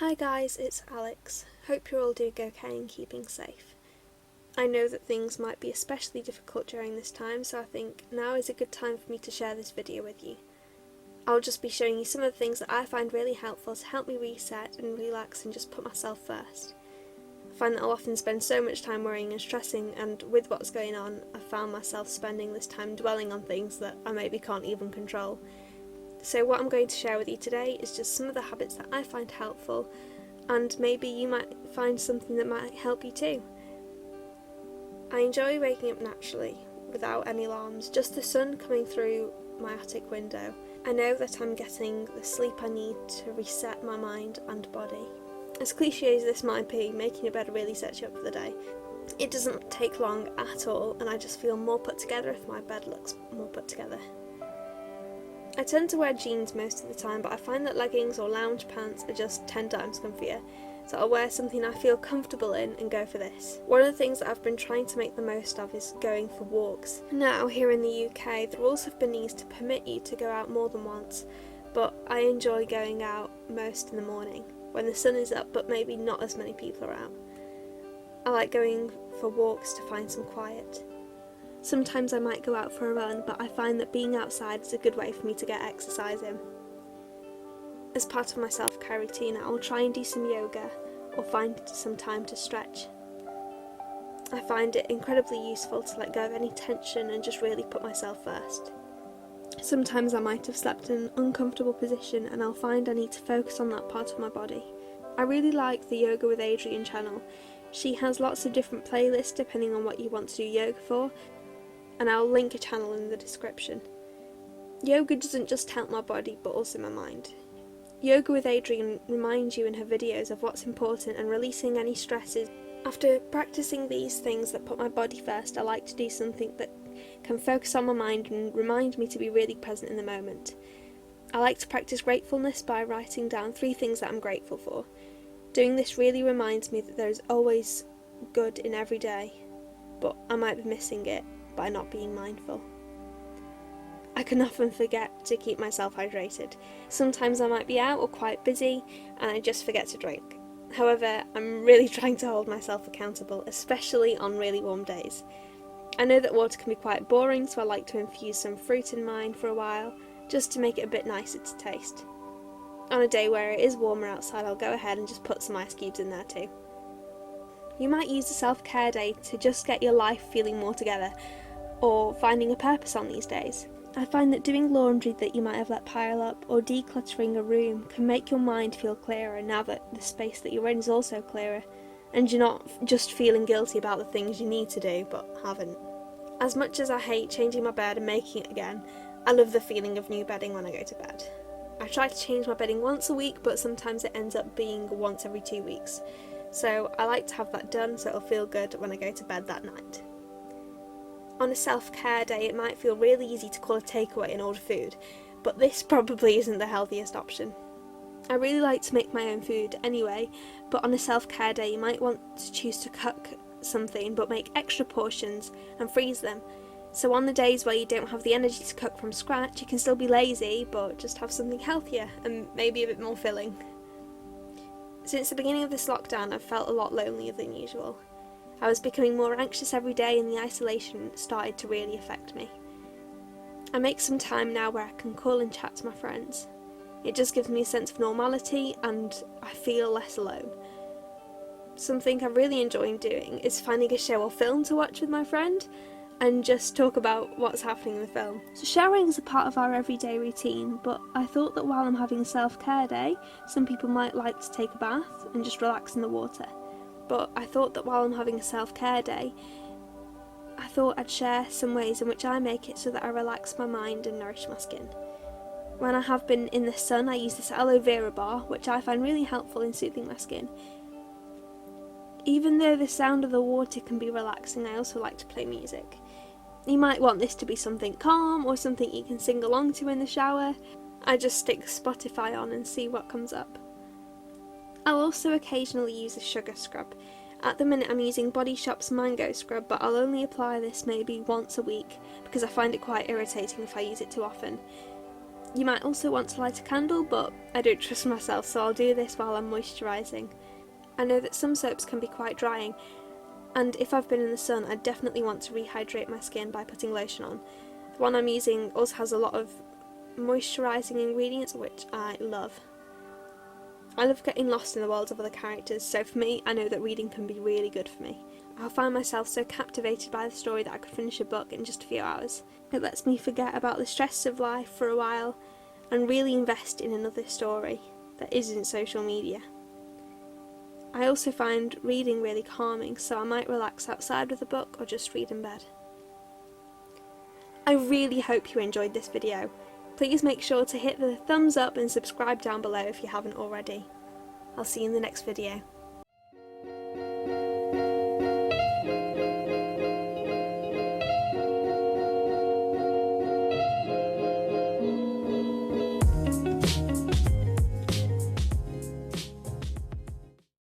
Hi guys, it's Alex. Hope you're all doing okay and keeping safe. I know that things might be especially difficult during this time, so I think now is a good time for me to share this video with you. I'll just be showing you some of the things that I find really helpful to help me reset and relax and just put myself first. I find that I'll often spend so much time worrying and stressing, and with what's going on, I found myself spending this time dwelling on things that I maybe can't even control. So what I'm going to share with you today is just some of the habits that I find helpful, and maybe you might find something that might help you too. I enjoy waking up naturally, without any alarms, just the sun coming through my attic window. I know that I'm getting the sleep I need to reset my mind and body. As cliche as this might be, making a bed really sets you up for the day. It doesn't take long at all, and I just feel more put together if my bed looks more put together. I tend to wear jeans most of the time, but I find that leggings or lounge pants are just 10 times comfier, so I'll wear something I feel comfortable in and go for this. One of the things that I've been trying to make the most of is going for walks. Now, here in the UK, the rules have been eased to permit you to go out more than once, but I enjoy going out most in the morning, when the sun is up but maybe not as many people are out. I like going for walks to find some quiet. Sometimes I might go out for a run, but I find that being outside is a good way for me to get exercise in. As part of my self-care routine, I will try and do some yoga or find some time to stretch. I find it incredibly useful to let go of any tension and just really put myself first. Sometimes I might have slept in an uncomfortable position and I'll find I need to focus on that part of my body. I really like the Yoga with Adriene channel. She has lots of different playlists depending on what you want to do yoga for, and I'll link a channel in the description. Yoga doesn't just help my body but also my mind. Yoga with Adriene reminds you in her videos of what's important and releasing any stresses. After practicing these things that put my body first, I like to do something that can focus on my mind and remind me to be really present in the moment. I like to practice gratefulness by writing down 3 things that I'm grateful for. Doing this really reminds me that there is always good in every day, but I might be missing it by not being mindful. I can often forget to keep myself hydrated. Sometimes I might be out or quite busy and I just forget to drink. However, I'm really trying to hold myself accountable, especially on really warm days. I know that water can be quite boring, so I like to infuse some fruit in mine for a while, just to make it a bit nicer to taste. On a day where it is warmer outside, I'll go ahead and just put some ice cubes in there too. You might use a self-care day to just get your life feeling more together, or finding a purpose on these days. I find that doing laundry that you might have let pile up or decluttering a room can make your mind feel clearer now that the space that you're in is also clearer, and you're not just feeling guilty about the things you need to do but haven't. As much as I hate changing my bed and making it again, I love the feeling of new bedding when I go to bed. I try to change my bedding once a week, but sometimes it ends up being once every 2 weeks. So I like to have that done so it'll feel good when I go to bed that night. On a self-care day, it might feel really easy to call a takeaway and order food, but this probably isn't the healthiest option. I really like to make my own food anyway, but on a self-care day you might want to choose to cook something but make extra portions and freeze them. So on the days where you don't have the energy to cook from scratch, you can still be lazy but just have something healthier and maybe a bit more filling. Since the beginning of this lockdown, I've felt a lot lonelier than usual. I was becoming more anxious every day and the isolation started to really affect me. I make some time now where I can call and chat to my friends. It just gives me a sense of normality and I feel less alone. Something I'm really enjoying doing is finding a show or film to watch with my friend and just talk about what's happening in the film. So sharing is a part of our everyday routine, but I thought that while I'm having a self-care day, some people might like to take a bath and just relax in the water. But I thought that while I'm having a self-care day, I thought I'd share some ways in which I make it so that I relax my mind and nourish my skin. When I have been in the sun, I use this aloe vera bar, which I find really helpful in soothing my skin. Even though the sound of the water can be relaxing, I also like to play music. You might want this to be something calm or something you can sing along to in the shower. I just stick Spotify on and see what comes up. I'll also occasionally use a sugar scrub. At the minute I'm using Body Shop's mango scrub, but I'll only apply this maybe once a week because I find it quite irritating if I use it too often. You might also want to light a candle, but I don't trust myself, so I'll do this while I'm moisturising. I know that some soaps can be quite drying, and if I've been in the sun, I definitely want to rehydrate my skin by putting lotion on. The one I'm using also has a lot of moisturising ingredients, which I love. I love getting lost in the worlds of other characters, so for me, I know that reading can be really good for me. I'll find myself so captivated by the story that I could finish a book in just a few hours. It lets me forget about the stress of life for a while and really invest in another story that isn't social media. I also find reading really calming, so I might relax outside with a book or just read in bed. I really hope you enjoyed this video. Please make sure to hit the thumbs up and subscribe down below if you haven't already. I'll see you in the next video.